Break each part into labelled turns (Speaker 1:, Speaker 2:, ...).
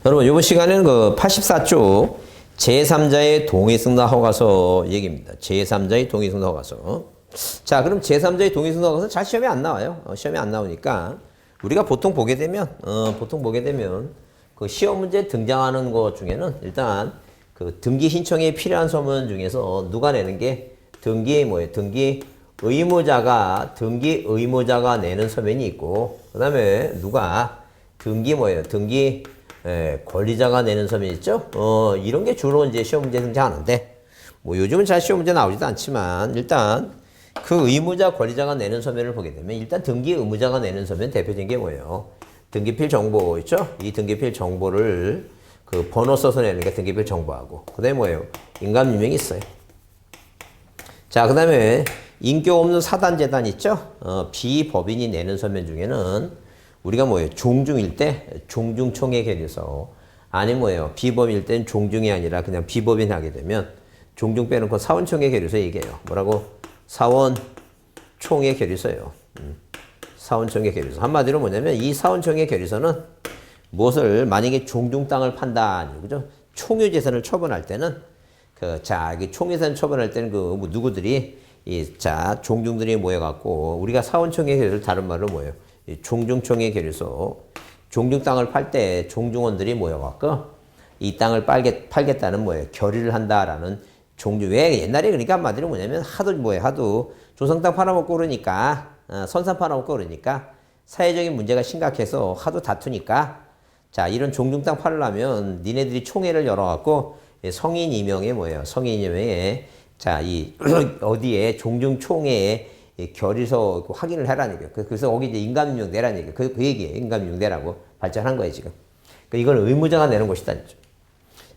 Speaker 1: 여러분, 이번 시간에는 그 84쪽 제3자의 동의승낙 허가서 얘기입니다. 제3자의 동의승낙 허가서. 자, 그럼 제3자의 동의승낙 허가서 잘 시험에 안 나와요. 시험에 안 나오니까 우리가 보통 보게 되면 그 시험 문제 등장하는 것 중에는 일단 그 등기 신청에 필요한 서면 중에서 누가 내는 게 등기 의무자가 내는 서면이 있고, 그 다음에 누가 등기 권리자가 내는 서면 있죠? 이런 게 주로 이제 시험 문제 등장하는데, 뭐 요즘은 잘 시험 문제 나오지도 않지만, 일단 그 의무자 권리자가 내는 서면을 보게 되면, 일단 등기 의무자가 내는 서면 대표적인 게 뭐예요? 등기필 정보 있죠? 이 등기필 정보를 그 번호 써서 내는 게 등기필 정보하고, 그 다음에 뭐예요? 인감유명이 있어요. 자, 그 다음에 인격 없는 사단재단 있죠? 비법인이 내는 서면 중에는 우리가 뭐예요? 종중일 때 종중총회 계류서, 아니 뭐예요? 비법일 땐 종중이 아니라 그냥 비법인 하게 되면 종중 빼놓고 사원총회 계류서 얘기해요. 뭐라고? 사원총회 계류서예요. 사원총회 계류서. 한마디로 뭐냐면 이 사원총회 계류서는 무엇을, 만약에 종중 땅을 판다, 그죠? 총유재산을 처분할 때는 이 총유재산 처분할 때는 누구들이 종중들이 모여갖고 우리가 사원총회 계류를 다른 말로 뭐예요? 종중총회 계류소, 종중 땅을 팔 때 종중원들이 모여갖고 이 땅을 팔겠다는 뭐예요? 결의를 한다라는 종중. 왜 옛날에 그러니까 한마디로 뭐냐면 하도 조성 땅 팔아먹고 그러니까, 선산 팔아먹고 그러니까 사회적인 문제가 심각해서 하도 다투니까, 자, 이런 종중 땅 팔려면 니네들이 총회를 열어갖고 성인 임명에 어디에 종중총회에 결의서 확인을 하라는 얘기예요. 그래서 거기 이제 인감유명 내라는 얘기예요. 그 얘기예요. 인감유명 내라고 발전한 거예요, 지금. 이걸 의무자가 내는 것이다.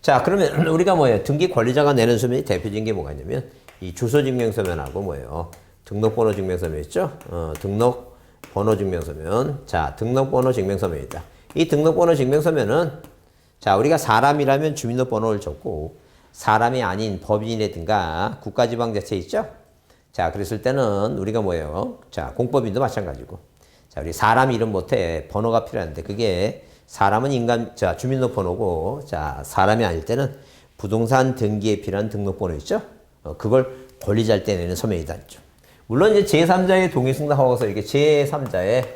Speaker 1: 자, 그러면 우리가 뭐예요? 등기 권리자가 내는 서면이 대표적인 게 뭐가 있냐면 이 주소증명서면하고 뭐예요? 등록번호 증명서면 있죠? 등록번호 증명서면. 자, 등록번호 증명서면이다. 이 등록번호 증명서면은, 자, 우리가 사람이라면 주민등록번호를 적고 사람이 아닌 법인이라든가 국가지방자치 있죠? 자, 그랬을 때는 우리가 뭐예요? 자, 공법인도 마찬가지고. 자, 우리 사람 이름 못해 번호가 필요한데, 그게 사람은 주민등록번호고, 자, 사람이 아닐 때는 부동산 등기에 필요한 등록번호 있죠? 그걸 권리자일 때 내는 서면이다. 물론 이제 제3자의 동의승낙 허가서, 이게 제3자의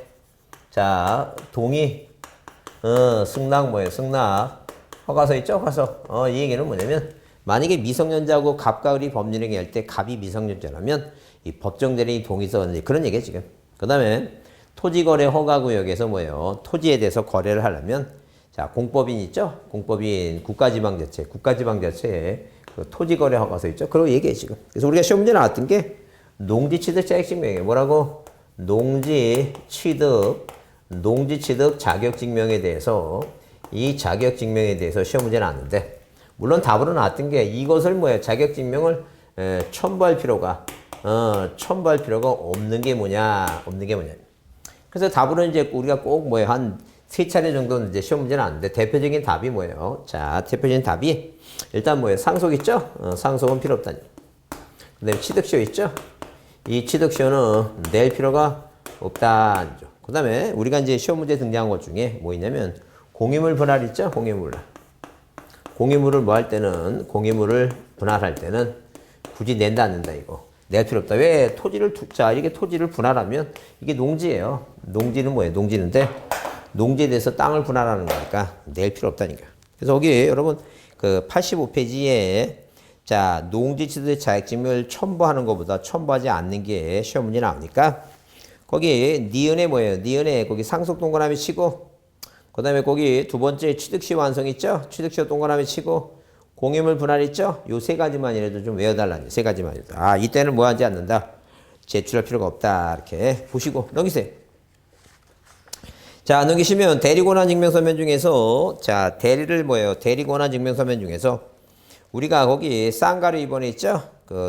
Speaker 1: 승낙 허가서 있죠? 허가서. 이 얘기는 뭐냐면, 만약에 미성년자하고 갑과 을이 법률행위 할 때 갑이 미성년자라면 이 법정대리인 동의서, 그런 얘기예요, 지금. 그 다음에 토지거래 허가구역에서 뭐예요? 토지에 대해서 거래를 하려면, 자, 공법인 있죠? 공법인 국가지방자체에 그 토지거래 허가서 있죠? 그리고 얘기해, 지금. 그래서 우리가 시험 문제 나왔던 게 농지취득 자격증명이에요. 뭐라고? 농지취득 자격증명에 대해서, 이 자격증명에 대해서 시험 문제 나왔는데, 물론 답으로 나왔던 게 이것을 자격증명을 첨부할 필요가 없는 게 뭐냐. 그래서 답으로 이제 우리가 꼭 한 3차례 정도는 이제 시험 문제 나왔는데, 대표적인 답이 뭐예요? 자, 대표적인 답이 일단 상속 있죠? 상속은 필요 없다니. 그 다음에 취득시효 있죠? 이 취득시효는 낼 필요가 없다. 그 다음에 우리가 이제 시험 문제 등장한 것 중에 뭐 있냐면 공유물 분할 있죠? 공유물을 공유물을 분할할 때는 굳이 낸다, 안 낸다, 이거. 낼 필요 없다. 왜? 이게 토지를 분할하면 이게 농지예요. 농지는 뭐예요? 농지인데, 농지에 대해서 땅을 분할하는 거니까 낼 필요 없다니까. 그래서 거기 여러분, 85페이지에, 자, 농지취득 자격증명을 첨부하는 것보다 첨부하지 않는 게 시험 문제 나오니까, 거기, 니은에 뭐예요? 니은에 거기 상속 동그라미 치고, 그 다음에 거기 두 번째 취득시 완성 있죠? 취득시 동그라미 치고, 공유물 분할 있죠? 요 세 가지만이라도 좀 외워달라니. 세 가지만이라도. 이때는 뭐 하지 않는다. 제출할 필요가 없다. 이렇게 보시고 넘기세요. 자, 넘기시면 대리권한 증명서면 중에서, 자, 대리권한 증명서면 중에서 우리가 거기 쌍가루 2번 있죠?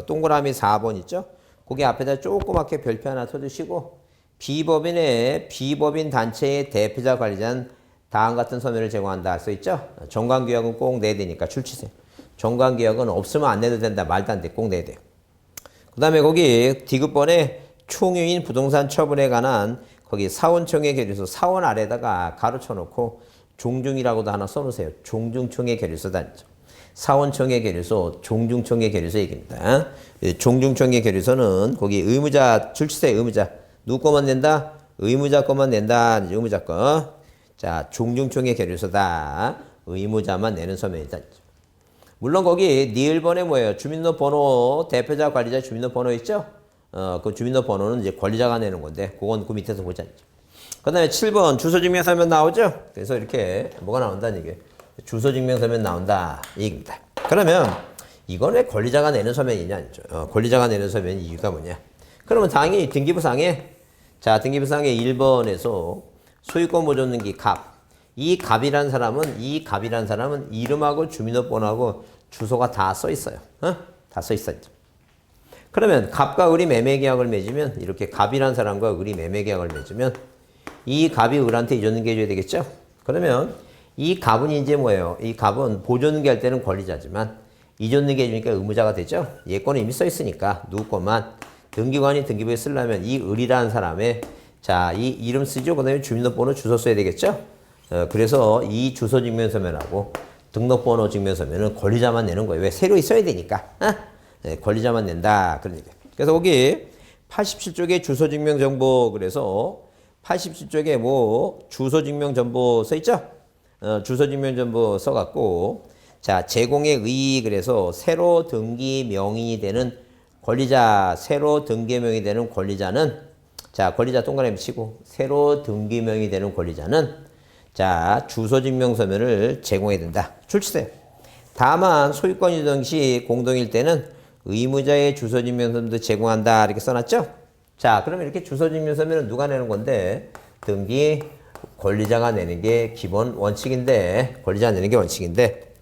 Speaker 1: 동그라미 4번 있죠? 거기 앞에다 조그맣게 별표 하나 써주시고, 비법인 단체의 대표자 관리자는 다음 같은 서면을 제공한다 써 있죠? 정관규약은 꼭 내야 되니까 줄치세요. 정관규약은 없으면 안 내도 된다. 말도 안 돼. 꼭 내야 돼요. 그 다음에 거기 디귿번에 총유인 부동산 처분에 관한 거기 사원청의 계류서, 사원 아래다가 가로 쳐놓고 종중이라고도 하나 써놓으세요. 종중총회 결의서단죠. 사원총회 결의서, 종중총회 결의서 얘기입니다. 종중총회 결의서는 거기 의무자 출시세 의무자 누구 거만 낸다? 의무자 거만 낸다. 의무자 거. 자, 종중총회 결의서다. 의무자만 내는 서면이다. 물론 거기 니을번에 뭐예요? 주민등록번호, 대표자, 관리자 주민등록번호 있죠? 그 주민등록번호는 이제 관리자가 내는 건데 그건 그 밑에서 보자. 그 다음에 7번 주소증명서면 나오죠? 그래서 이렇게 뭐가 나온다는 얘기예요. 주소증명서면 나온다 이 얘기입니다. 그러면 이건 왜 권리자가 내는 서면이냐? 권리자가 내는 서면 이유가 뭐냐? 그러면 당연히 등기부상에 자 등기부상에 1번에서 소유권 보존등기 갑. 이 갑이란 사람은 이름하고 주민등록번호하고 주소가 다 써 있어요. 다 써 있어요. 그러면 갑과 을이 매매계약을 맺으면 이렇게 갑이란 사람과 을이 매매계약을 맺으면 이 갑이 을한테 이전등기 해줘야 되겠죠? 그러면 이 갑은 이제 뭐예요? 이 갑은 보존등기 할 때는 권리자지만 이전등기 해주니까 의무자가 되죠? 예권에 이미 써 있으니까 누구 것만 등기관이 등기부에 쓰려면 이 을이라는 사람의 자, 이 이름 쓰죠? 그 다음에 주민등록번호 주소 써야 되겠죠? 그래서 이 주소증명서면하고 등록번호 증명서면은 권리자만 내는 거예요. 왜? 새로 있어야 되니까. 네, 권리자만 낸다. 그러니까. 그래서 거기 87쪽에 주소증명정보 그래서 87쪽에 뭐 주소증명정보 써있죠? 주소증명정보 써갖고 자 제공의 의의 그래서 새로 등기 명의이 되는 권리자 새로 등기 명의이 되는 권리자는 자 권리자 동그라미 치고 새로 등기 명의이 되는 권리자는 자 주소증명서면을 제공해야 된다. 출시세. 다만 소유권 이동 시 공동일 때는 의무자의 주소증명서면도 제공한다 이렇게 써놨죠? 자 그러면 이렇게 주소증명서면은 누가 내는 건데 등기 권리자가 내는 게 기본 원칙인데 권리자가 내는 게 원칙인데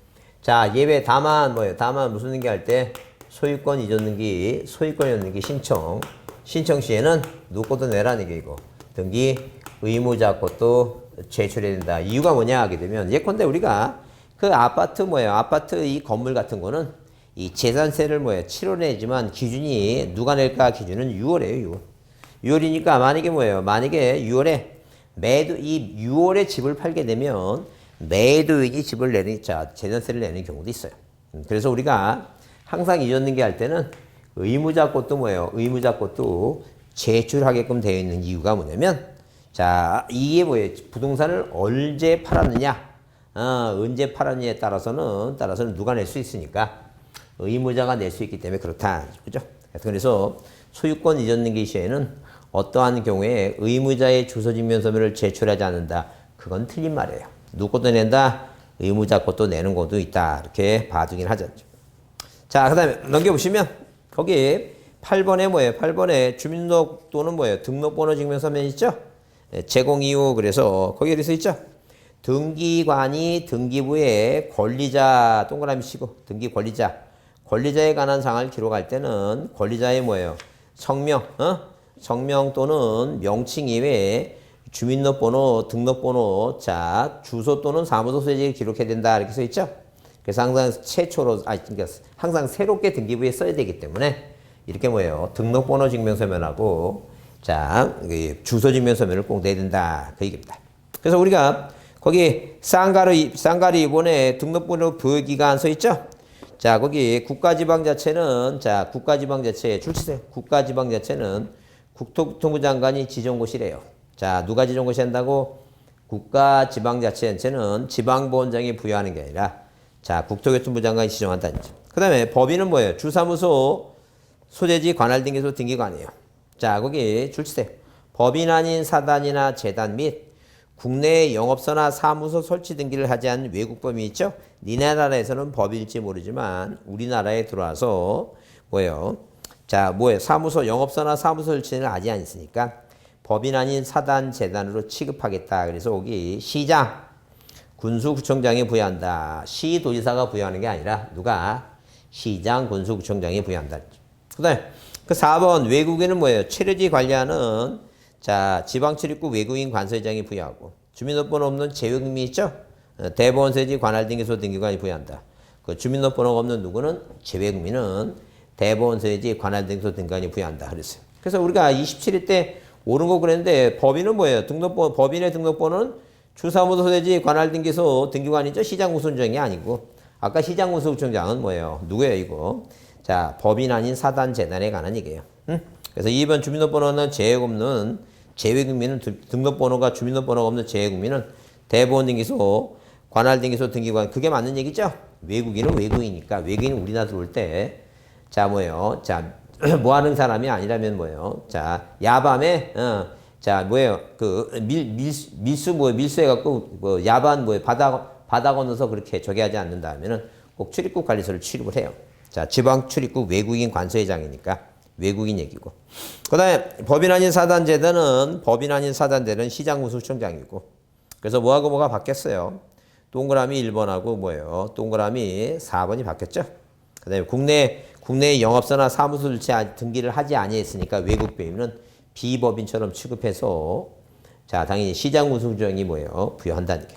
Speaker 1: 자 예외 다만 뭐예요? 다만 무슨 등기 할 때 소유권 이전 등기 소유권 이전 등기 신청 시에는 누구 것도 내라는 얘기고 등기 의무자 것도 제출해야 된다. 이유가 뭐냐 하게 되면 예컨대 우리가 그 아파트 뭐예요? 아파트 이 건물 같은 거는 이 재산세를 뭐예요? 7월에 내지만 기준이 누가 낼까? 기준은 6월이에요. 6월. 6월이니까 만약에 뭐예요? 만약에 6월에 이 6월에 집을 팔게 되면 매도인이 집을 내는 자 재산세를 내는 경우도 있어요. 그래서 우리가 항상 이전 등기할 때는 의무자 것도 뭐예요? 의무자 것도 제출하게끔 되어 있는 이유가 뭐냐면 자 이게 뭐예요? 부동산을 언제 팔았느냐? 언제 팔았느냐에 따라서는 누가 낼 수 있으니까 의무자가 낼 수 있기 때문에 그렇다. 그죠? 그래서 소유권 이전 등기 시에는 어떠한 경우에 의무자의 주소증명서면을 제출하지 않는다. 그건 틀린 말이에요. 누구 것도 낸다? 의무자 것도 내는 것도 있다. 이렇게 봐두긴 하죠. 자, 그 다음에 넘겨보시면 거기 8번에 뭐예요? 8번에 주민등록 또는 뭐예요? 등록번호 증명서면 있죠? 제공 이유 그래서 거기에 이렇게 있죠? 등기관이 등기부에 권리자 동그라미 치고 등기 권리자에 관한 사항을 기록할 때는 권리자의 뭐예요? 성명 또는 명칭 이외에 주민등록번호, 등록번호, 자 주소 또는 사무소 소재지를 기록해야 된다 이렇게 써 있죠. 그래서 항상 그러니까 항상 새롭게 등기부에 써야 되기 때문에 이렇게 뭐예요? 등록번호 증명서면하고 자 주소 증명서면을 꼭 내야 된다 그 얘기입니다. 그래서 우리가 거기 쌍가리 이번에 등록번호 부여기간 써 있죠. 자 거기 국가지방자치는 자 국가지방자치의 출시세 국가지방자치는 국토교통부 장관이 지정고시래요. 자 누가 지정고시 한다고? 국가지방자치단체는 지방보원장이 부여하는 게 아니라 자 국토교통부 장관이 지정한다는 거죠. 그 다음에 법인은 뭐예요? 주사무소 소재지 관할 등기소 등기관이에요. 자 거기 출시세 법인 아닌 사단이나 재단 및 국내 영업소나 사무소 설치 등기를 하지 않은 외국 법인이 있죠? 니네 나라에서는 법인일지 모르지만 우리나라에 들어와서 뭐예요? 자 뭐예요? 사무소 영업소나 사무소 설치는 아직 안 있으니까 법인 아닌 사단 재단으로 취급하겠다. 그래서 여기 시장 군수구청장이 부여한다. 시도지사가 부여하는 게 아니라 누가? 시장 군수구청장이 부여한다. 그 다음에 그 4번 외국인은 뭐예요? 체류지 관리하는 자 지방출입국 외국인 관서회장이 부여하고 주민등록번호 없는 재외국민 있죠? 대보원세지 관할 등기소 등기관이 부여한다. 그 주민등록번호가 없는 누구는? 재외국민은 대보원세지 관할 등기소 등기관이 부여한다. 그랬어요. 그래서 우리가 27일 때 옳은 거 그랬는데 법인은 뭐예요? 법인의 등록번호는 주사무소 소재지 관할등기소 등기관이죠. 시장구소청장이 아니고 아까 시장구소청장은 뭐예요? 누구예요 이거? 자, 법인 아닌 사단 재단에 관한 얘기예요. 응? 그래서 2번 주민등록번호는 재외국민은 재외국민은 등록번호가 주민등록번호가 없는 재외국민은 대보원등기소 관할등기소 등기관 그게 맞는 얘기죠? 외국인은 외국이니까 외국인은 우리나라 들어올 때 자 뭐예요? 자 뭐 하는 사람이 아니라면 뭐예요? 자 야밤에 자 뭐예요? 그 밀수 뭐 밀수해갖고 뭐 야반 뭐 바다 건너서 그렇게 저기 하지 않는다 하면은 꼭 출입국 관리소를 출입을 해요. 자 지방 출입국 외국인 관서회장이니까 외국인 얘기고. 그다음에 법인 아닌 사단제는 시장구소청장이고. 그래서 뭐하고 뭐가 바뀌었어요? 동그라미 1번하고 뭐예요? 동그라미 4번이 바뀌었죠. 그다음에 국내 영업소나 사무소 등기를 하지 아니했으니까 외국 배임은 비법인처럼 취급해서 자 당연히 시장구소청장이 뭐예요? 부여한다는 게.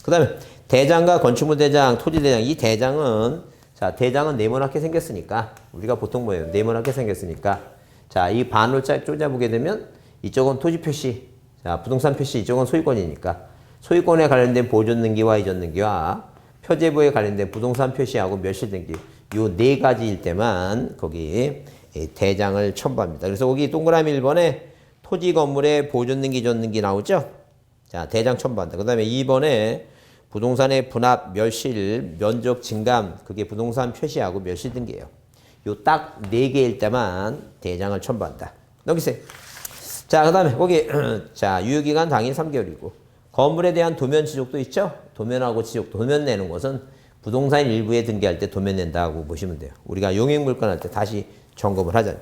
Speaker 1: 그다음에 대장과 건축물 대장, 토지 대장 이 대장은 자 대장은 네모나게 생겼으니까 우리가 보통 뭐예요? 네모나게 생겼으니까 자 이 반을 쪼잡보게 되면 이쪽은 토지 표시, 자 부동산 표시 이쪽은 소유권이니까 소유권에 관련된 보존 등기와 이전 등기와 표제부에 관련된 부동산 표시하고 멸실 등기 요 네 가지일 때만 거기 대장을 첨부합니다. 그래서 거기 동그라미 1번에 토지 건물의 보존 등기, 이전 등기 나오죠? 자, 대장 첨부한다. 그 다음에 2번에 부동산의 분합, 멸실, 면적 증감 그게 부동산 표시하고 멸실 등기예요. 요 딱 네 개일 때만 대장을 첨부한다. 넘기세요. 자, 그 다음에 거기 자 유효기간 당일 3개월이고 건물에 대한 도면 지적도 있죠? 도면하고 지적, 도면 내는 것은 부동산 일부에 등기할 때 도면 낸다고 보시면 돼요. 우리가 용익물건 할 때 다시 점검을 하잖아요.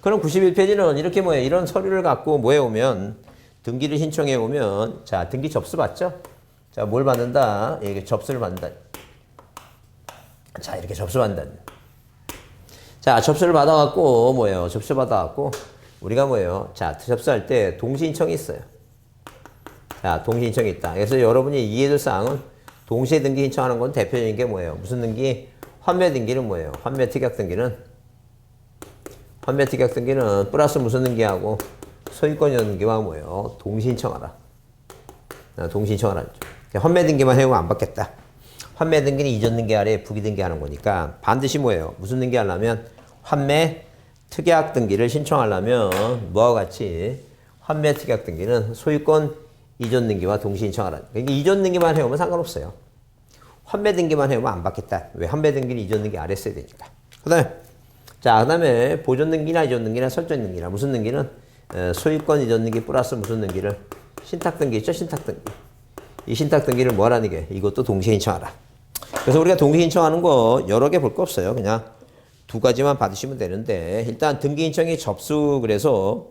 Speaker 1: 그럼 91페이지는 이렇게 뭐예요? 이런 서류를 갖고 뭐해 오면 등기를 신청해 오면 자 등기 접수 받죠? 자 뭘 받는다? 이게 접수를 받는다. 자 이렇게 접수 받는다. 자 접수를 받아갖고 뭐예요? 접수 받아갖고 우리가 뭐예요? 자 접수할 때 동시신청이 있어요. 자 동시신청이 있다. 그래서 여러분이 이해될 사항은 동시에 등기 신청하는 건 대표적인 게 뭐예요? 무슨 등기? 환매 등기는 뭐예요? 환매 특약 등기는 플러스 무슨 등기하고 소유권 이전 등기와 뭐예요? 동시 신청하라. 동시 신청하라. 환매 등기만 해오면 안 받겠다. 환매 등기는 이전 등기 아래 부기 등기하는 거니까 반드시 뭐예요? 무슨 등기 하려면 환매 특약 등기를 신청하려면 뭐와 같이 환매 특약 등기는 소유권 이전 등기와 동시 신청하라. 그러니까 이전 등기만 해오면 상관없어요. 환매 등기만 해오면 안 받겠다. 왜? 환매 등기는 이전 등기 아래 써야 되니까. 그다음에 보존 등기나 이전 등기나 설정 등기나 무슨 등기는 소유권 이전 등기 플러스 무슨 등기를 신탁 등기 있죠? 신탁 등기. 이 신탁 등기를 뭐라는 게 이것도 동시 신청하라. 그래서 우리가 동시 신청하는 거 여러 개 볼 거 없어요. 그냥 두 가지만 받으시면 되는데 일단 등기 신청이 접수 그래서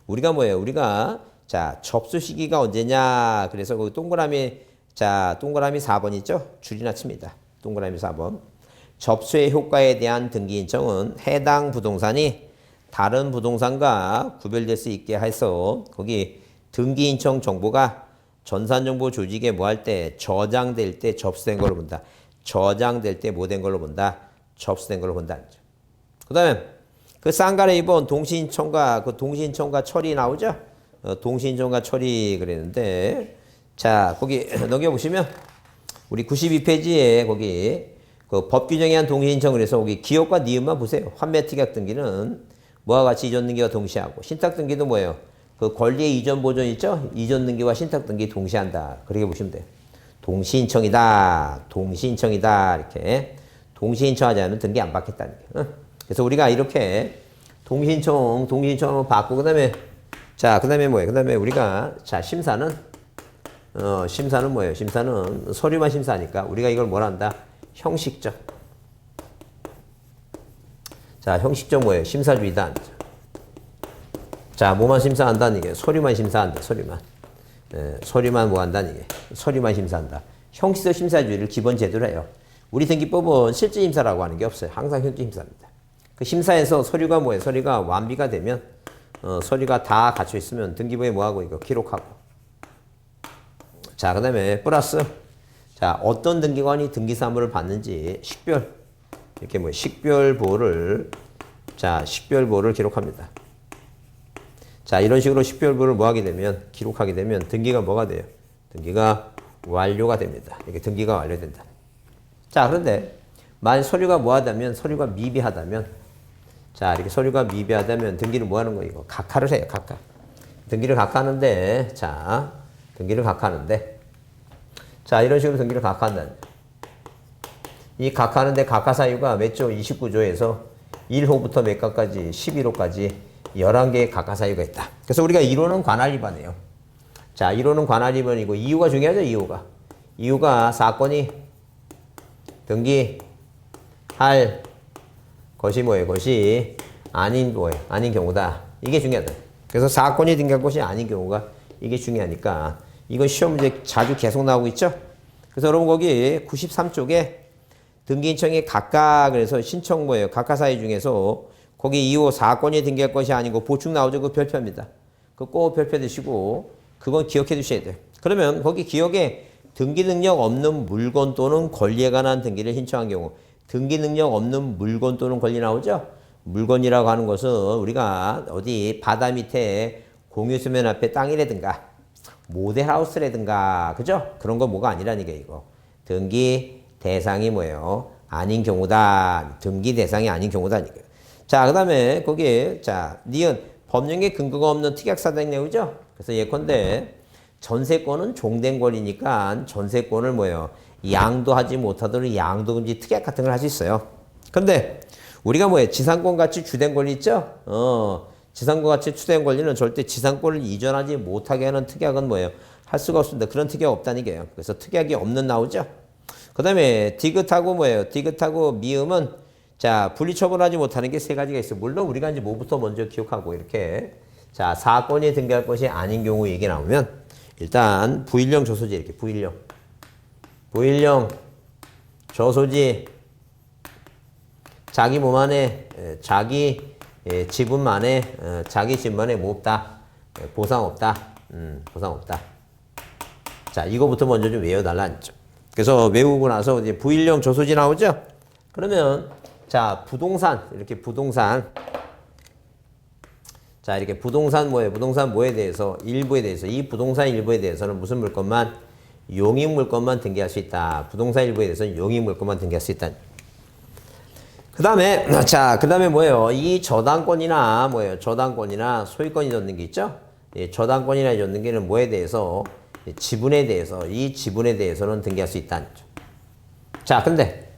Speaker 1: 우리가 뭐예요? 우리가 자, 접수 시기가 언제냐? 그래서 그 동그라미 4번 있죠? 줄이나 칩니다. 동그라미 4번. 접수의 효과에 대한 등기 신청은 해당 부동산이 다른 부동산과 구별될 수 있게 해서 거기 등기 신청 정보가 전산정보 조직에 뭐 할 때 저장될 때 접수된 걸로 본다. 저장될 때 뭐 된 걸로 본다. 접수된 걸로 본다. 그 다음에 그 쌍가래 2번 동시신청과 처리 나오죠? 동시신청과 처리 그랬는데 자 거기 넘겨보시면 우리 92페이지에 거기 그 법 규정에 의한 동시신청을 해서 거기 기업과 니은만 보세요. 환매 특약 등기는 뭐와 같이 이전 등기와 동시하고 신탁 등기도 뭐예요? 그 권리의 이전 보존 있죠? 이전 등기와 신탁 등기 동시한다. 그렇게 보시면 돼요. 동시신청이다. 이렇게 동시신청하지 않으면 등기 안 받겠다는 게. 그래서 우리가 이렇게 동시신청을 받고 그다음에 뭐예요? 그다음에 우리가 자 심사는 뭐예요? 심사는 서류만 심사하니까 우리가 이걸 뭐라 한다? 형식적. 자 형식적 뭐예요? 심사주의다. 자 뭐만 심사한다는 게 서류만 심사한다. 서류만 뭐 한다는 게 서류만 심사한다. 형식적 심사주의를 기본 제도로 해요. 우리 등기법은 실질 심사라고 하는 게 없어요. 항상 형식 심사입니다. 그 심사에서 서류가 뭐예요? 서류가 완비가 되면 서류가 다 갖춰 있으면 등기부에 뭐하고 이거 기록하고. 자, 그 다음에 플러스 자 어떤 등기관이 등기사무를 받는지 식별 이렇게 뭐 식별보를 기록합니다. 자 이런 식으로 식별보를 뭐 하게 되면 기록하게 되면 등기가 뭐가 돼요? 등기가 완료가 됩니다. 이게 등기가 완료된다. 자, 그런데 만약 서류가 뭐하다면 서류가 미비하다면 자, 이렇게 서류가 미비하다면 등기를 뭐 하는 거예요? 각하를 해요. 각하. 등기를 각하하는데 자, 등기를 각하하는데 자, 이런 식으로 등기를 각하한다. 이 각하하는데 각하 사유가 몇 조? 29조에서 1호부터 몇 가까지? 11호까지 11개의 각하 사유가 있다. 그래서 우리가 1호는 관할 위반이에요. 자, 1호는 관할 위반이고 2호가 중요하죠. 2호가 사건이 등기할 것이 뭐예요? 것이 아닌 뭐예요? 아닌 경우다. 이게 중요하다. 그래서 사건이 등기할 것이 아닌 경우가 이게 중요하니까 이건 시험 문제 자주 계속 나오고 있죠? 그래서 여러분 거기 93쪽에 등기인청이 각각 그래서 신청 뭐예요? 각하 사유 중에서 거기 2호 사건이 등기할 것이 아니고 보충 나오죠? 그 별표입니다. 그 꼭 별표 드시고 그건 기억해 두셔야 돼요. 그러면 거기 기억에 등기 능력 없는 물건 또는 권리에 관한 등기를 신청한 경우 등기 능력 없는 물건 또는 권리 나오죠? 물건이라고 하는 것은 우리가 어디 바다 밑에 공유수면 앞에 땅이라든가 모델하우스라든가 그죠? 그런 거 뭐가 아니라는 게 이거. 등기 대상이 뭐예요? 아닌 경우다. 등기 대상이 아닌 경우다. 자, 그 다음에 거기에 자, 니은 법령에 근거가 없는 특약사당 내용이죠? 그래서 예컨대 전세권은 종된 권리니까 전세권을 뭐예요? 양도하지 못하도록 양도금지 특약 같은 걸 할 수 있어요. 근데 우리가 뭐예요? 지상권 같이 주된 권리 있죠? 지상권 같이 주된 권리는 절대 지상권을 이전하지 못하게 하는 특약은 뭐예요? 할 수가 없습니다. 그런 특약 없다는 게요. 그래서 특약이 없는 나오죠? 그 다음에 디귿하고 뭐예요? 디귿하고 미음은 자, 분리처분하지 못하는 게 세 가지가 있어요. 물론 우리가 이제 뭐부터 먼저 기억하고 이렇게 자, 사건이 등기할 것이 아닌 경우 얘기 나오면 일단 부일령 저소지 이렇게 부일령 저소지 자기 몸 안에 자기 지분만에 자기 집만에 뭐 없다 보상 없다 보상 없다. 자, 이거부터 먼저 좀 외워달라는 점. 그래서 외우고 나서 이제 부일령 저소지 나오죠. 그러면 자, 부동산 이렇게 부동산 자, 이렇게 부동산 뭐예요? 부동산 뭐에 대해서 일부에 대해서 이 부동산 일부에 대해서는 무슨 물건만 용익 물건만 등기할 수 있다. 부동산 일부에 대해서는 용익 물건만 등기할 수 있다. 그 다음에 자, 그 다음에 뭐예요? 이 저당권이나 뭐예요? 저당권이나 소유권이 줬는 게 있죠? 예, 저당권이나 줬는 게는 뭐에 대해서 지분에 대해서 이 지분에 대해서는 등기할 수 있다는 거죠. 자, 근데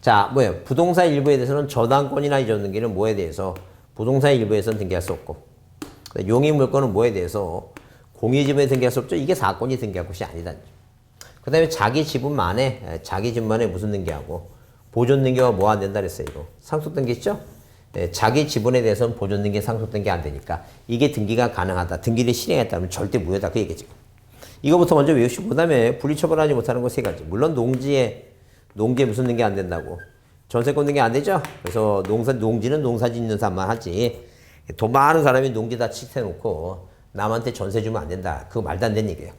Speaker 1: 자, 뭐예요? 부동산 일부에 대해서는 저당권이나 줬는 게는 뭐에 대해서 부동산 일부에서는 등기할 수 없고 용익 물건은 뭐에 대해서 공유지분에 등기할 수 없죠? 이게 사건이 등기할 것이 아니다는 거죠. 그 다음에 자기 지분만에 자기 집만에 무슨 등기하고 보존 등기가 뭐 안 된다 그랬어요. 이거 상속 등기 있죠? 네, 자기 지분에 대해서는 보존 등기, 상속 등기 안 되니까 이게 등기가 가능하다. 등기를 실행했다면 절대 무효다. 그 얘기죠. 이거부터 먼저 외우시고 그다음에 분리처분하지 못하는 거 세 가지. 물론 농지에 무슨 등기 안 된다고. 전세권 등기 안 되죠? 그래서 농지는 농사 짓는 사람만 하지. 돈 많은 사람이 농지 다 칙해놓고 남한테 전세 주면 안 된다. 그거 말도 안 되는 얘기예요.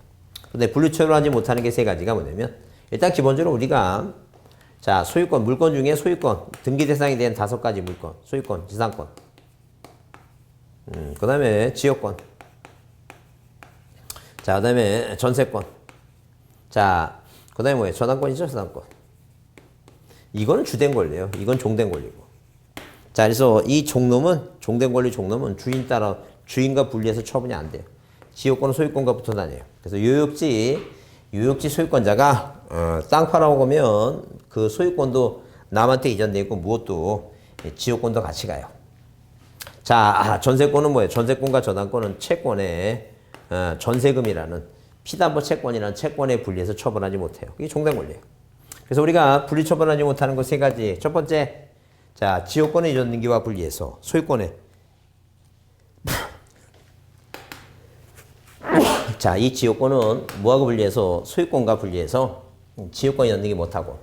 Speaker 1: 근데 분리처분하지 못하는 게 세 가지가 뭐냐면 일단 기본적으로 우리가 자, 소유권, 물건 중에 소유권, 등기 대상이 된 5가지 물건, 소유권, 지상권. 그 다음에 지역권. 자, 그 다음에 전세권. 자, 그 다음에 뭐예요? 저당권이죠, 저당권. 이거는 주된 권리예요. 이건 종된 권리고. 자, 그래서 이 종놈은, 종된 권리 종놈은 주인 따라, 주인과 분리해서 처분이 안 돼요. 지역권은 소유권과 붙어 다녀요. 그래서 유역지 소유권자가 땅 팔아오면 그 소유권도 남한테 이전돼 있고 무엇도 지역권도 같이 가요. 자, 전세권은 뭐예요? 전세권과 저당권은 채권의 전세금이라는 피담보 채권이라는 채권에 분리해서 처분하지 못해요. 이게 종된 권리예요. 그래서 우리가 분리 처분하지 못하는 것 세 가지. 첫 번째, 자, 지역권의 이전 등기와 분리해서 소유권에 자, 이 지역권은 뭐하고 분리해서 소유권과 분리해서 지역권 이전 등기 못하고.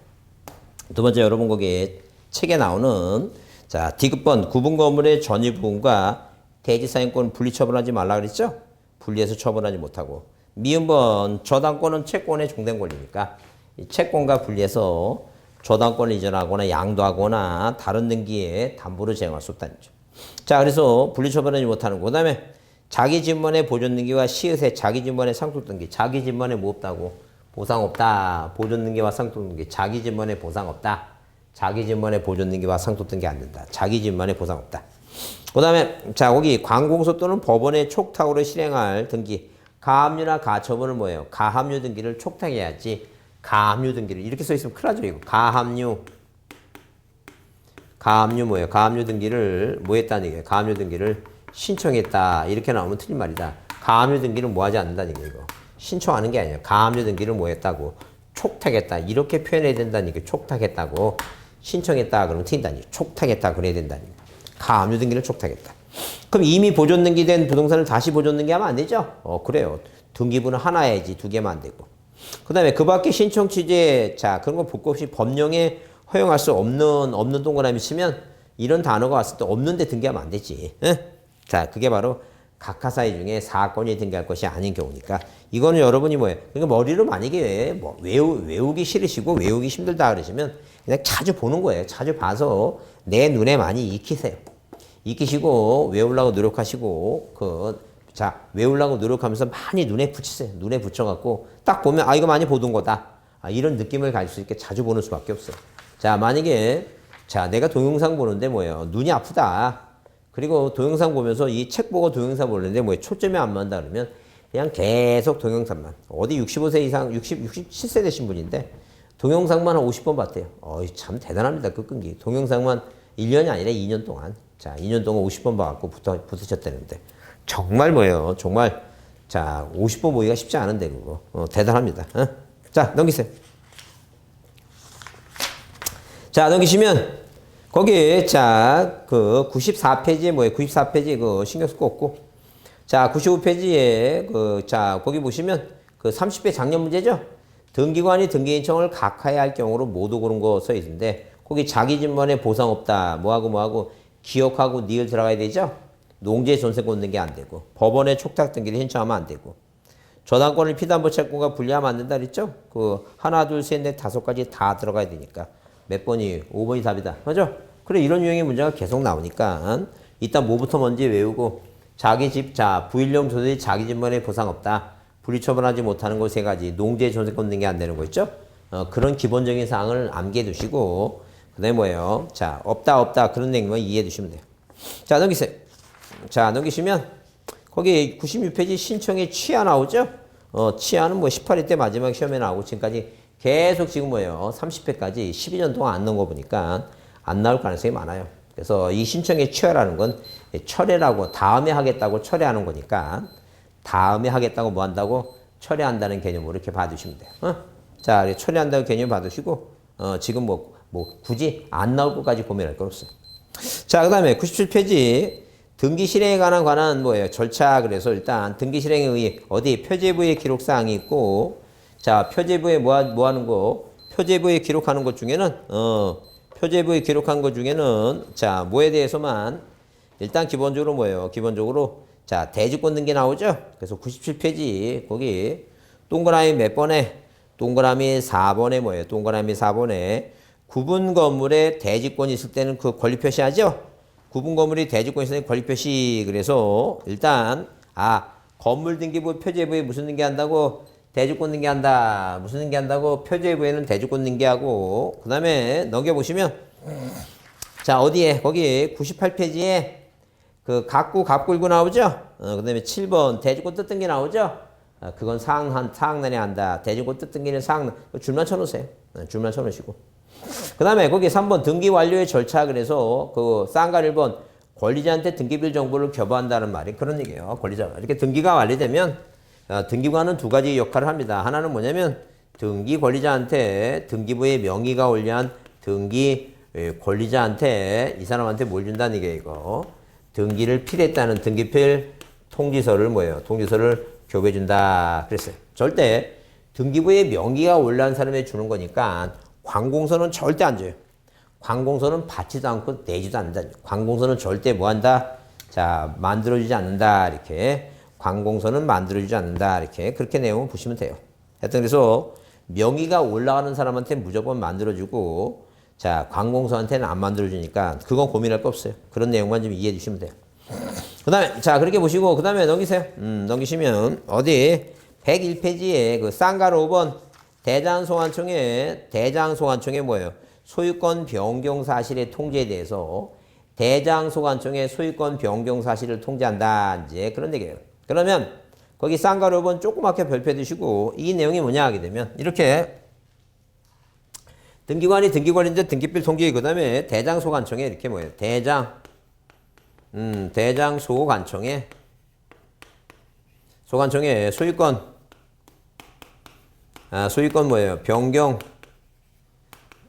Speaker 1: 두 번째, 여러분 거기 책에 나오는 자, 디귿번 구분 건물의 전유 부분과 대지 사용권 분리 처분하지 말라 그랬죠? 분리해서 처분하지 못하고. 미음번 저당권은 채권의 종된 권리니까 이 채권과 분리해서 저당권을 이전하거나 양도하거나 다른 등기에 담보를 제공할 수 없다는 거죠. 자, 그래서 분리 처분하지 못하는 거. 그다음에 자기 집원의 보존등기와 시읒의 자기 집원의 상속등기. 자기 집원에 뭐 없다고? 보상 없다. 보존등기와 상속등기. 자기 집원에 보상 없다. 자기 집원의 보존등기와 상속등기 안 된다. 자기 집원에 보상 없다. 그 다음에 자 거기 관공서 또는 법원의 촉탁으로 실행할 등기. 가압류나 가처분을 뭐예요? 가압류 등기를 촉탁해야지. 가압류 등기를 이렇게 써 있으면 큰일 나죠 이거. 가압류 뭐예요? 가압류 등기를 뭐 했다는 얘기예요? 가압류 등기를 신청했다. 이렇게 나오면 틀린 말이다. 가압류 등기를 뭐 하지 않는다는 얘기예요. 이거. 신청하는 게 아니에요. 가압류 등기를 뭐 했다고? 촉탁했다. 이렇게 표현해야 된다는 얘기예요. 촉탁했다고. 신청했다 그러면 틀린다는 얘기예요. 촉탁했다 그래야 된다는 얘기예요. 가압류 등기를 촉탁했다. 그럼 이미 보존 등기된 부동산을 다시 보존 등기하면 안 되죠? 그래요. 등기부는 하나야지 두 개만 안 되고. 그 다음에 그 밖에 신청 취지에 자 그런 거 볼 것 없이 법령에 허용할 수 없는 동그라미 치면 이런 단어가 왔을 때 없는데 등기하면 안 되지. 응? 자 그게 바로 각하사의 중에 사건이 등기할 것이 아닌 경우니까 이거는 여러분이 뭐예요? 그러니까 머리로 만약에 뭐 외우기 싫으시고 외우기 힘들다 그러시면 그냥 자주 보는 거예요. 자주 봐서 내 눈에 많이 익히세요. 익히시고 외우려고 노력하시고 외우려고 노력하면서 많이 눈에 붙이세요. 눈에 붙여갖고 딱 보면 이거 많이 보던 거다. 이런 느낌을 가질 수 있게 자주 보는 수밖에 없어요. 자 만약에 내가 동영상 보는데 뭐예요? 눈이 아프다. 그리고 동영상 보면서 이 책 보고 동영상 보는데 뭐예요? 초점이 안 맞는다 그러면 그냥 계속 동영상만. 어디 65세 이상 67세 되신 분인데 동영상만 한 50번 봤대요. 참 대단합니다. 그 끈기. 동영상만 1년이 아니라 2년 동안. 자 2년 동안 50번 봐갖고 붙으셨다는데 정말 뭐예요? 정말 50번 보기가 쉽지 않은데 그거 대단합니다. 자 넘기세요. 자 넘기시면 거기 그 94페이지에 뭐예요? 94페이지 그 신경 쓸 거 없고 자 95페이지에 거기 보시면 그 30회 작년 문제죠? 등기관이 등기인청을 각하해야 할 경우로 모두 그런 거 써 있는데 거기 자기 집원에 보상 없다. 뭐하고 기억하고 니을 들어가야 되죠? 농지의 전세권 등기 안 되고 법원에 촉탁 등기를 신청하면 안 되고 저당권을 피담보 채권과 분리하면 안 된다 그랬죠? 그 하나 둘 셋 넷 다섯 가지 다 들어가야 되니까 몇 번이 5번이 답이다. 맞죠? 그래 이런 유형의 문제가 계속 나오니까 일단 뭐부터 먼저 외우고 자기 집 부일령 소득이 자기 집원에 보상 없다. 분리처분하지 못하는 거 세 가지 농지의 전세권 등기 안 되는 거 있죠? 그런 기본적인 사항을 암기해 두시고 그다음에 뭐예요? 없다 그런 내용만 이해해 두시면 돼요. 자 넘기세요. 자 넘기시면 거기 96페이지 신청의 취하 나오죠? 취하는 뭐 18회 때 마지막 시험에 나오고 지금까지 계속 지금 뭐예요? 30회까지 12년 동안 안 넣은 거 보니까 안 나올 가능성이 많아요. 그래서 이 신청의 취하라는 건 철회라고 다음에 하겠다고 철회하는 거니까 다음에 하겠다고 뭐 한다고 철회한다는 개념으로 이렇게 봐두시면 돼요. 자 철회한다는 개념 봐두시고 지금 뭐 굳이 안 나올 것까지 고민할 건 없어요. 자, 그 다음에 97페이지 등기 실행에 관한 뭐예요? 절차. 그래서 일단 등기 실행에 의해 어디 표제부에 기록사항이 있고 자, 표제부에 뭐 하는 거? 표제부에 기록하는 것 중에는 표제부에 기록한 것 중에는 자, 뭐에 대해서만 일단 기본적으로 뭐예요? 기본적으로 자, 대지권 등기 나오죠? 그래서 97페이지 거기 동그라미 몇 번에 동그라미 4번에 뭐예요? 동그라미 4번에 구분 건물에 대지권이 있을 때는 그 권리 표시하죠? 구분 건물이 대지권이 있을 때 권리 표시. 그래서 일단 건물 등기부 표제부에 무슨 등기한다고? 대지권 등기한다. 무슨 등기한다고? 표제부에는 대지권 등기하고 그 다음에 넘겨보시면 자 어디에? 거기 98페이지에 그 갑구 갑굴구 나오죠? 그 다음에 7번 대지권 뜻 등기 나오죠? 그건 사항란에 한다. 대지권 뜻 등기는 사항란. 줄만 쳐놓으세요. 줄만 쳐놓으시고 그 다음에 거기 3번 등기 완료의 절차. 그래서 그 쌍가 1번 권리자한테 등기bil 정보를 교부한다는 말이 그런 얘기예요. 권리자가 이렇게 등기가 완료되면 등기관은 두 가지 역할을 합니다. 하나는 뭐냐면 등기 권리자한테 등기부의 명의가 올려한 등기 권리자한테 이 사람한테 뭘 준다는 얘기예요. 이거 등기를 필했다는 등기필 통지서를 뭐예요? 통지서를 교부해준다 그랬어요. 절대 등기부의 명의가 올라온 사람에게 주는 거니까 관공서는 절대 안 줘요. 관공서는 받지도 않고 내지도 않는다. 관공서는 절대 뭐 한다? 자, 만들어주지 않는다. 이렇게. 관공서는 만들어주지 않는다. 이렇게. 그렇게 내용을 보시면 돼요. 하여튼 그래서 명의가 올라가는 사람한테 무조건 만들어주고 자, 관공서한테는 안 만들어주니까 그건 고민할 거 없어요. 그런 내용만 좀 이해해 주시면 돼요. 그 다음에, 자, 그렇게 보시고, 그 다음에 넘기세요. 넘기시면, 어디, 101페이지에 그 쌍가로 5번 대장소관청에 뭐예요? 소유권 변경 사실의 통제에 대해서 대장소관청의 소유권 변경 사실을 통제한다. 이제 그런 얘기예요. 그러면, 거기 쌍가로 5번 조그맣게 별표 두시고, 이 내용이 뭐냐 하게 되면, 이렇게 등기관인데 등기필 통지, 그 다음에 대장소관청에 이렇게 뭐예요? 대장소관청에 소유권 뭐예요?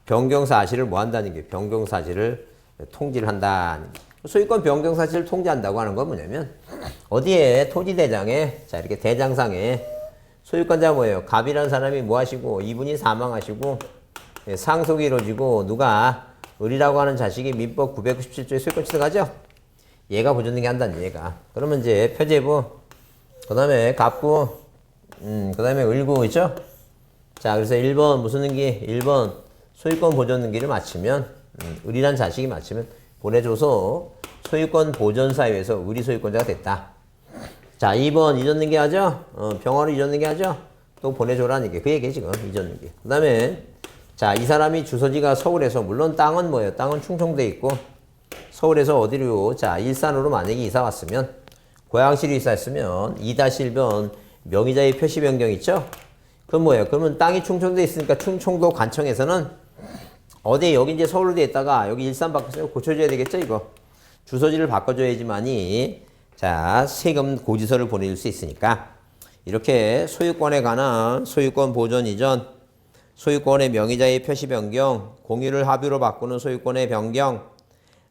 Speaker 1: 변경 사실을 뭐 한다는 게 변경 사실을 통지를 한다는 게. 소유권 변경 사실을 통지한다고 하는 건 뭐냐면 어디에 토지대장에 자 이렇게 대장상에 소유권자 뭐예요? 갑이라는 사람이 뭐 하시고 이분이 사망하시고 상속이 이루어지고 누가 을이라고 하는 자식이 민법 997조에 소유권 취득하죠? 얘가 보존등기 한다는 얘가. 그러면 이제 표제부 그 다음에 갑구 그 다음에 을구 있죠? 자 그래서 1번 무슨 등기? 1번 소유권 보존 등기를 마치면 을이란 자식이 마치면 보내줘서 소유권 보존사유에서 을이 소유권자가 됐다. 자 2번 이전 등기 하죠? 병화로 이전 등기 하죠? 또 보내줘라는 얘기. 그 얘기 지금 이전 등기. 그 다음에 자 이 사람이 주소지가 서울에서 물론 땅은 뭐예요? 땅은 충청도에 있고 서울에서 어디로 자 일산으로 만약에 이사 왔으면 고양시로 이사했으면 2-1번 명의자의 표시 변경 있죠? 그럼 뭐예요? 그러면 땅이 충청도에 있으니까 충청도 관청에서는 어디 여기 이제 서울로 돼 있다가 여기 일산 바꿔서 고쳐줘야 되겠죠 이거. 주소지를 바꿔줘야지만이 자 세금 고지서를 보내줄 수 있으니까 이렇게 소유권에 관한 소유권 보존 이전 소유권의 명의자의 표시 변경 공유를 합의로 바꾸는 소유권의 변경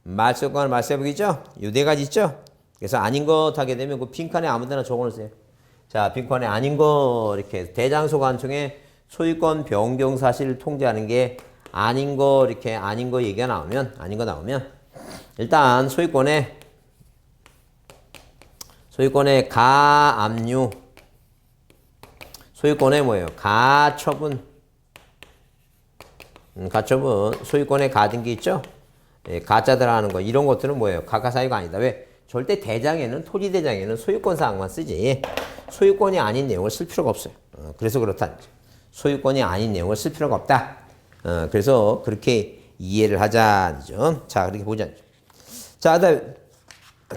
Speaker 1: 말소권 말세복이죠? 요 네 가지 있죠? 그래서 아닌 것 하게 되면 그 빈칸에 아무 데나 적어놓으세요. 자, 빈칸에 아닌 거 이렇게 대장소관청에 소유권 변경 사실을 통제하는 게 아닌 거 이렇게 아닌 거 얘기가 나오면 아닌 거 나오면 일단 소유권에 가압류 소유권에 뭐예요? 가처분 소유권에 가등기 있죠? 예, 가짜 들어가는 거 이런 것들은 뭐예요? 가가사유가 아니다. 왜? 절대 대장에는 토지대장에는 소유권 사항만 쓰지 소유권이 아닌 내용을 쓸 필요가 없어요. 그래서 그렇다는 거죠. 소유권이 아닌 내용을 쓸 필요가 없다. 그래서 그렇게 이해를 하자죠. 자 그렇게 보자. 자,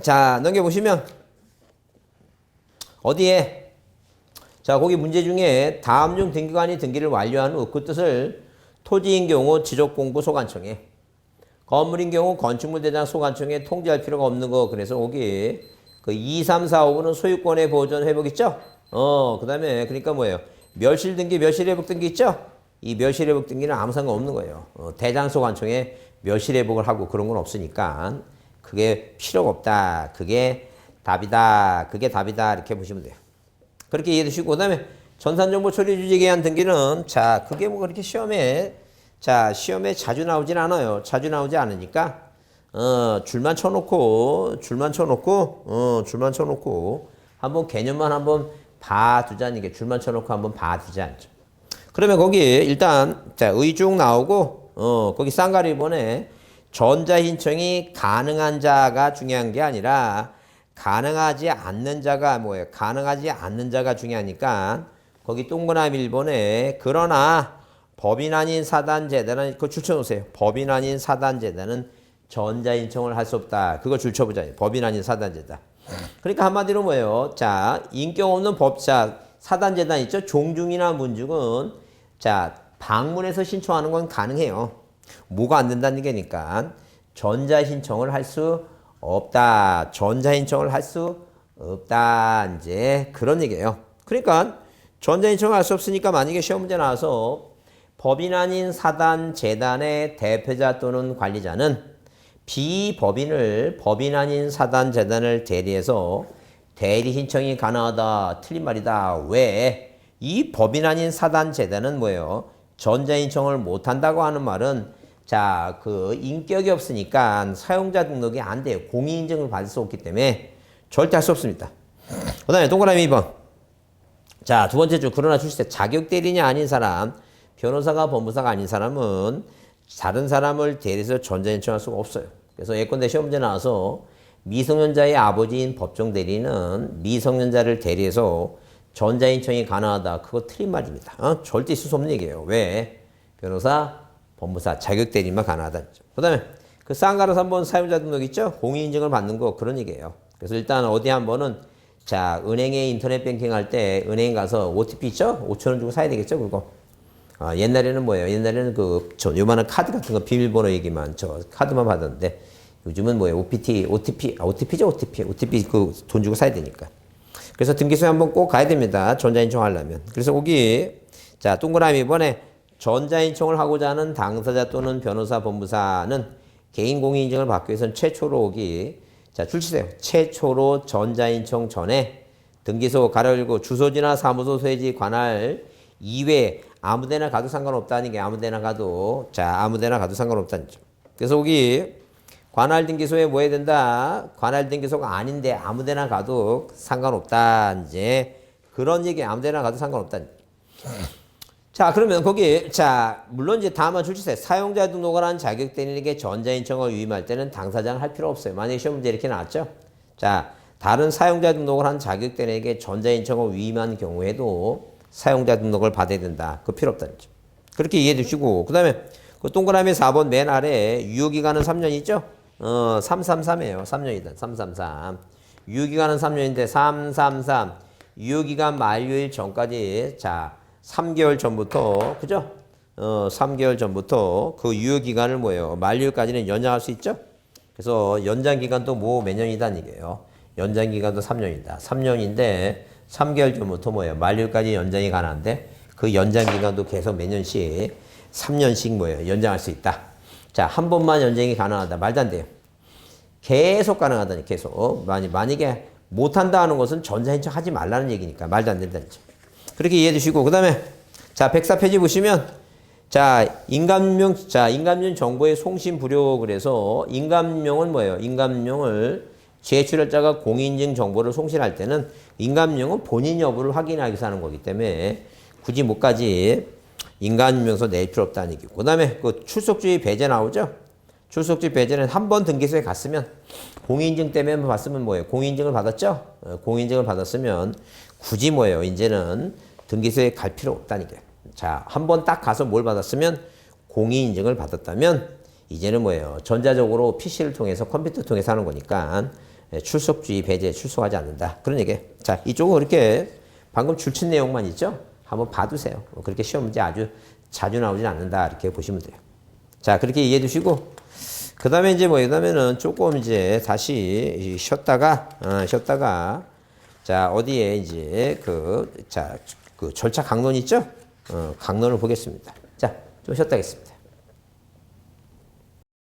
Speaker 1: 자 넘겨보시면 어디에 자 거기 문제 중에 다음 중 등기관이 등기를 완료한 후 그 뜻을 토지인 경우 지적공부 소관청에 건물인 경우 건축물 대장 소관청에 통지할 필요가 없는 거. 그래서 거기 그 2, 3, 4, 5번은 소유권의 보존 회복 있죠? 그 다음에 그러니까 뭐예요? 멸실 등기, 멸실 회복 등기 있죠? 이 멸실 회복 등기는 아무 상관 없는 거예요. 대장 소관청에 멸실 회복을 하고 그런 건 없으니까 그게 필요가 없다. 그게 답이다. 이렇게 보시면 돼요. 그렇게 이해해 주시고 그다음에 전산정보 처리 주제에 의한 등기는 자 그게 뭐 그렇게 시험에 자주 나오진 않아요. 자주 나오지 않으니까 줄만 쳐놓고 한번 개념만 한번 봐두자는 게 줄만 쳐놓고 한번 봐두자. 그러면 거기 일단 자 의중 나오고 거기 쌍가리 1번에 전자신청이 가능한 자가 중요한 게 아니라 가능하지 않는 자가 뭐예요? 가능하지 않는 자가 중요하니까 거기 동그라미 1번에 그러나 법인 아닌 사단재단은 그거 줄쳐놓으세요. 법인 아닌 사단재단은 전자신청을 할 수 없다. 그거 줄쳐보자. 법인 아닌 사단재단. 그러니까 한마디로 뭐예요? 자, 인격 없는 법자 사단재단 있죠? 종중이나 문중은 자 방문해서 신청하는 건 가능해요. 뭐가 안 된다는 얘기니까 전자신청을 할 수 없다. 전자신청을 할 수 없다. 이제 그런 얘기예요. 그러니까 전자신청을 할 수 없으니까 만약에 시험 문제 나와서 법인 아닌 사단 재단의 대표자 또는 관리자는 비법인을 법인 아닌 사단 재단을 대리해서 대리 신청이 가능하다. 틀린 말이다. 왜? 이 법인 아닌 사단 재단은 뭐예요? 전자신청을 못한다고 하는 말은 자, 그 인격이 없으니까 사용자 등록이 안 돼요. 공인인증을 받을 수 없기 때문에 절대 할 수 없습니다. 그 다음에 동그라미 2번. 자, 두 번째 줄 그러나 출시 때 자격 대리인이 아닌 사람 변호사가 법무사가 아닌 사람은 다른 사람을 대리해서 전자신청할 수가 없어요. 그래서 예컨대 시험 문제 나와서 미성년자의 아버지인 법정 대리는 미성년자를 대리해서 전자인청이 가능하다. 그거 틀린 말입니다. 절대 있을 수 없는 얘기예요. 왜? 변호사, 법무사, 자격 대리만 가능하다. 그 다음에 그 쌍가로 3번 사용자 등록 있죠? 공인인증을 받는 거 그런 얘기예요. 그래서 일단 어디 한번은 자, 은행에 인터넷 뱅킹 할 때 은행 가서 OTP 있죠? 5,000원 주고 사야 되겠죠, 그거. 옛날에는 뭐예요? 옛날에는 요만한 카드 같은 거 비밀번호 얘기만, 카드만 받았는데, 요즘은 뭐예요? OTP죠, OTP. OTP 그 돈 주고 사야 되니까. 그래서 등기소에 한번 꼭 가야 됩니다. 전자인청 하려면. 그래서 거기, 자, 동그라미 이번에 전자인청을 하고자 하는 당사자 또는 변호사, 법무사는 개인 공인인증을 받기 위해서는 최초로 오기, 자, 출시세요. 최초로 전자인청 전에 등기소 가로열고 주소지나 사무소 소유지 관할 이외에 아무데나 가도 상관없다는 게 아무데나 가도, 자, 아무데나 가도 상관없다는 점. 그래서 여기 관할 등기소에 뭐 해야 된다? 관할 등기소가 아닌데 아무데나 가도 상관없다. 이제 그런 얘기 아무데나 가도 상관없다. 자, 그러면 거기, 자, 물론 이제 다음은 출시세. 사용자 등록을 한 자격대리에게 전자인청을 위임할 때는 당사자는 할 필요 없어요. 만약에 시험 문제 이렇게 나왔죠? 자, 다른 사용자 등록을 한 자격대리에게 전자인청을 위임한 경우에도 사용자 등록을 받아야 된다. 그 필요 없다는 점. 그렇게 이해해 주시고, 그 다음에 그 동그라미 4번 맨 아래 유효기간은 3년 있죠? 333이에요. 3년이다. 333. 유효기간은 3년인데 333. 유효기간 만료일 전까지, 자, 3개월 전부터, 그죠? 3개월 전부터 그 유효기간을 뭐예요? 만료일까지는 연장할 수 있죠? 그래서 연장기간도 뭐 몇 년이다는 얘기예요. 연장기간도 3년이다. 3년인데 3개월 전부터 뭐예요? 만료일까지 연장이 가능한데 그 연장기간도 계속 몇 년씩 3년씩 뭐예요? 연장할 수 있다. 자, 한 번만 연장이 가능하다. 말도 안 돼요. 계속 가능하다니, 계속. 만약에 못한다 하는 것은 전자인청 하지 말라는 얘기니까 말도 안 된다는 점. 그렇게 이해해 주시고, 그 다음에, 자, 104페이지 보시면, 자, 인감용 정보의 송신 불효. 그래서, 인감용은 뭐예요? 인감용을 제출자가 공인인증 정보를 송신할 때는, 인감용은 본인 여부를 확인하기 위해서 하는 거기 때문에, 굳이 뭐까지 인감용서 낼 필요 없다는 얘기고. 그 다음에, 그 출석주의 배제 나오죠? 출석주의 배제는 한 번 등기소에 갔으면, 공인인증 때문에 봤으면 뭐예요? 공인인증을 받았죠? 공인인증을 받았으면, 굳이 뭐예요? 이제는 등기소에 갈 필요 없다니까. 자, 한 번 딱 가서 뭘 받았으면 공인인증을 받았다면 이제는 뭐예요? 전자적으로 PC를 통해서 컴퓨터 통해서 하는 거니까 출석주의 배제 출석하지 않는다. 그런 얘기예요. 자, 이쪽은 그렇게 방금 줄친 내용만 있죠? 한번 봐두세요. 그렇게 시험 문제 아주 자주 나오진 않는다. 이렇게 보시면 돼요. 자, 그렇게 이해해 주시고 그 다음에 이제 뭐냐면은 조금 이제 다시 쉬었다가 자, 어디에 이제 그 절차 강론 있죠? 강론을 보겠습니다. 자, 좀 쉬었다 하겠습니다.